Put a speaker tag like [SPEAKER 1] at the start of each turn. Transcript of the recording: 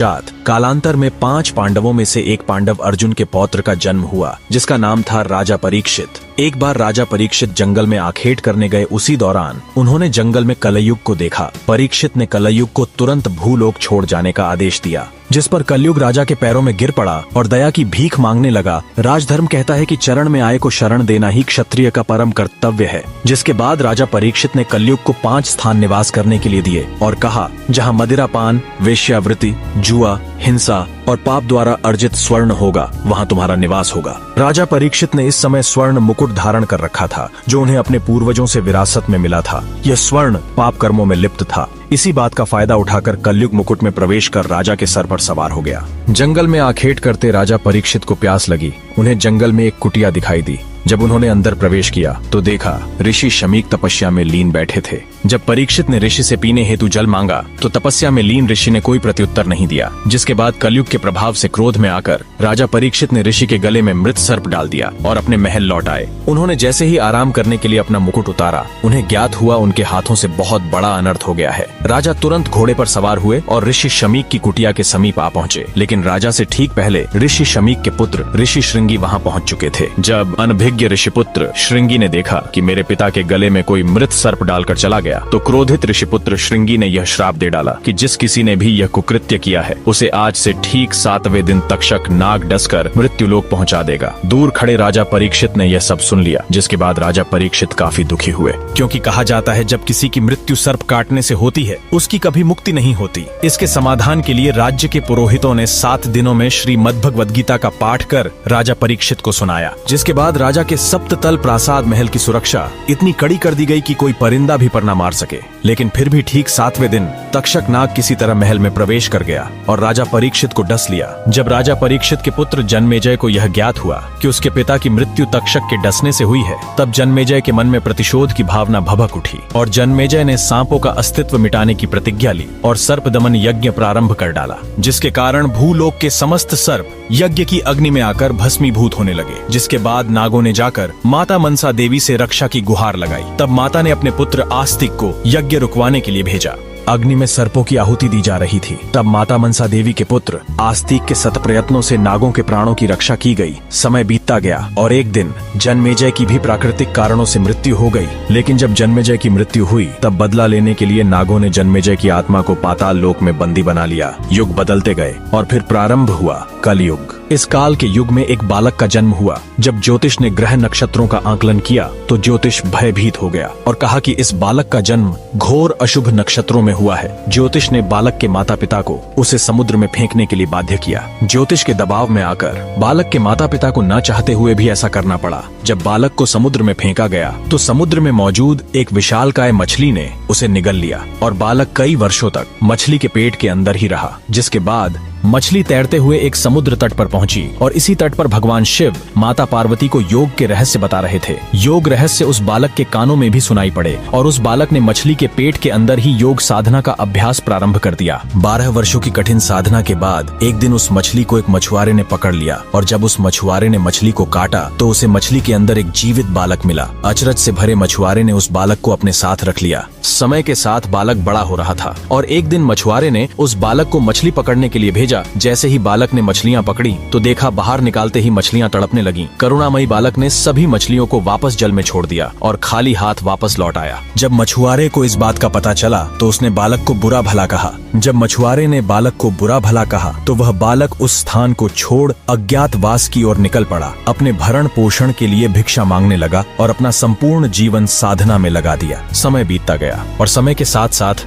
[SPEAKER 1] कालांतर में 5 पांडवों में से एक पांडव अर्जुन के पौत्र का जन्म हुआ, जिसका नाम था राजा परीक्षित। एक बार राजा परीक्षित जंगल में आखेट करने गए, उसी दौरान उन्होंने जंगल में कलयुग को देखा। परीक्षित ने कलयुग को तुरंत भूलोक छोड़ जाने का आदेश दिया, जिस पर कलयुग राजा के पैरों में गिर पड़ा और दया की भीख मांगने लगा। राजधर्म कहता है कि चरण में आए को शरण देना ही क्षत्रिय का परम कर्तव्य है। जिसके बाद राजा परीक्षित ने कलयुग को 5 स्थान निवास करने के लिए दिए और कहा, जहाँ मदिरापान, वेश्यावृत्ति, जुआ, हिंसा और पाप द्वारा अर्जित स्वर्ण होगा, वहाँ तुम्हारा निवास होगा। राजा परीक्षित ने इस समय स्वर्ण मुकुट धारण कर रखा था, जो उन्हें अपने पूर्वजों से विरासत में मिला था। यह स्वर्ण पाप कर्मों में लिप्त था। इसी बात का फायदा उठाकर कलयुग मुकुट में प्रवेश कर राजा के सर पर सवार हो गया। जंगल में आखेट करते राजा परीक्षित को प्यास लगी। उन्हें जंगल में एक कुटिया दिखाई दी। जब उन्होंने अंदर प्रवेश किया तो देखा ऋषि शमीक तपस्या में लीन बैठे थे। जब परीक्षित ने ऋषि से पीने हेतु जल मांगा तो तपस्या में लीन ऋषि ने कोई प्रत्युत्तर नहीं दिया। जिसके बाद कलयुग के प्रभाव से क्रोध में आकर राजा परीक्षित ने ऋषि के गले में मृत सर्प डाल दिया और अपने महल लौट आए। उन्होंने जैसे ही आराम करने के लिए अपना मुकुट उतारा, उन्हें ज्ञात हुआ उनके हाथों से बहुत बड़ा अनर्थ हो गया है। राजा तुरंत घोड़े पर सवार हुए और ऋषि शमीक की कुटिया के समीप आ पहुँचे, लेकिन राजा से ठीक पहले ऋषि शमीक के पुत्र ऋषि श्रृंगी वहाँ पहुँच चुके थे। जब अनभिज्ञ ऋषिपुत्र श्रृंगी ने देखा कि मेरे पिता के गले में कोई मृत सर्प डालकर चला गया, तो क्रोधित ऋषिपुत्र श्रृंगी ने यह श्राप दे डाला कि जिस किसी ने भी यह कुकृत्य किया है, उसे आज से ठीक 7वें दिन तक्षक नाग डसकर मृत्युलोक पहुंचा देगा। दूर खड़े राजा परीक्षित ने यह सब सुन लिया, जिसके बाद राजा परीक्षित काफी दुखी हुए, क्योंकि कहा जाता है जब किसी की मृत्यु सर्प काटने से होती है, उसकी कभी मुक्ति नहीं होती। इसके समाधान के लिए राज्य के पुरोहितों ने 7 दिनों में श्रीमद् भगवद गीता का पाठ कर राजा परीक्षित को सुनाया। जिसके बाद राजा के सप्ततल प्रासाद महल की सुरक्षा इतनी कड़ी कर दी गई कि कोई परिंदा भी पर न मार सके। लेकिन फिर भी ठीक 7वें दिन तक्षक नाग किसी तरह महल में प्रवेश कर गया और राजा परीक्षित को डस लिया। जब राजा परीक्षित के पुत्र जन्मेजय को यह ज्ञात हुआ कि उसके पिता की मृत्यु तक्षक के डसने से हुई है, तब जन्मेजय के मन में प्रतिशोध की भावना भभक उठी और जन्मेजय ने सांपों का अस्तित्व मिटाने की प्रतिज्ञा ली और सर्प दमन यज्ञ प्रारंभ कर डाला। जिसके कारण भूलोक के समस्त सर्प यज्ञ की अग्नि में आकर भस्मीभूत होने लगे। जिसके बाद नागों ने जाकर माता मनसा देवी से रक्षा की गुहार लगाई। तब माता ने अपने पुत्र आस्तिक को यज्ञ रुकवाने के लिए भेजा। अग्नि में सर्पों की आहुति दी जा रही थी। तब माता मनसा देवी के पुत्र आस्तिक के सत प्रयत्नों से नागों के प्राणों की रक्षा की गई। समय बीतता गया और एक दिन जन्मेजय की भी प्राकृतिक कारणों से मृत्यु हो गई। लेकिन जब जन्मेजय की मृत्यु हुई, तब बदला लेने के लिए नागों ने जन्मेजय की आत्मा को पाताल लोक में बंदी बना लिया। युग बदलते गए और फिर प्रारंभ हुआ कलयुग। इस काल के युग में एक बालक का जन्म हुआ। जब ज्योतिष ने ग्रह नक्षत्रों का आकलन किया तो ज्योतिष भयभीत हो गया और कहा कि इस बालक का जन्म घोर अशुभ नक्षत्रों में हुआ है। ज्योतिष ने बालक के माता पिता को उसे समुद्र में फेंकने के लिए बाध्य किया। ज्योतिष के दबाव में आकर बालक के माता पिता को न चाहते हुए भी ऐसा करना पड़ा। जब बालक को समुद्र में फेंका गया तो समुद्र में मौजूद एक विशालकाय मछली ने उसे निगल लिया और बालक कई वर्षों तक मछली के पेट के अंदर ही रहा। जिसके बाद मछली तैरते हुए एक समुद्र तट पर पहुंची और इसी तट पर भगवान शिव माता पार्वती को योग के रहस्य बता रहे थे। योग रहस्य उस बालक के कानों में भी सुनाई पड़े और उस बालक ने मछली के पेट के अंदर ही योग साधना का अभ्यास प्रारंभ कर दिया। 12 वर्षों की कठिन साधना के बाद एक दिन उस मछली को एक मछुआरे ने पकड़ लिया और जब उस मछुआरे ने मछली को काटा तो उसे मछली के अंदर एक जीवित बालक मिला। अचरज से भरे मछुआरे ने उस बालक को अपने साथ रख लिया। समय के साथ बालक बड़ा हो रहा था और एक दिन मछुआरे ने उस बालक को मछली पकड़ने के लिए भेजा। जैसे ही बालक ने मछलियां पकड़ी तो देखा बाहर निकालते ही मछलियां तड़पने लगीं। करुणामयी बालक ने सभी मछलियों को वापस जल में छोड़ दिया और खाली हाथ वापस लौट आया। जब मछुआरे को इस बात का पता चला तो उसने बालक को बुरा भला कहा। जब मछुआरे ने बालक को बुरा भला कहा तो वह बालक उस स्थान को छोड़ अज्ञातवास की ओर निकल पड़ा। अपने भरण पोषण के लिए भिक्षा मांगने लगा और अपना संपूर्ण जीवन साधना में लगा दिया। समय बीतता गया और समय के साथ साथ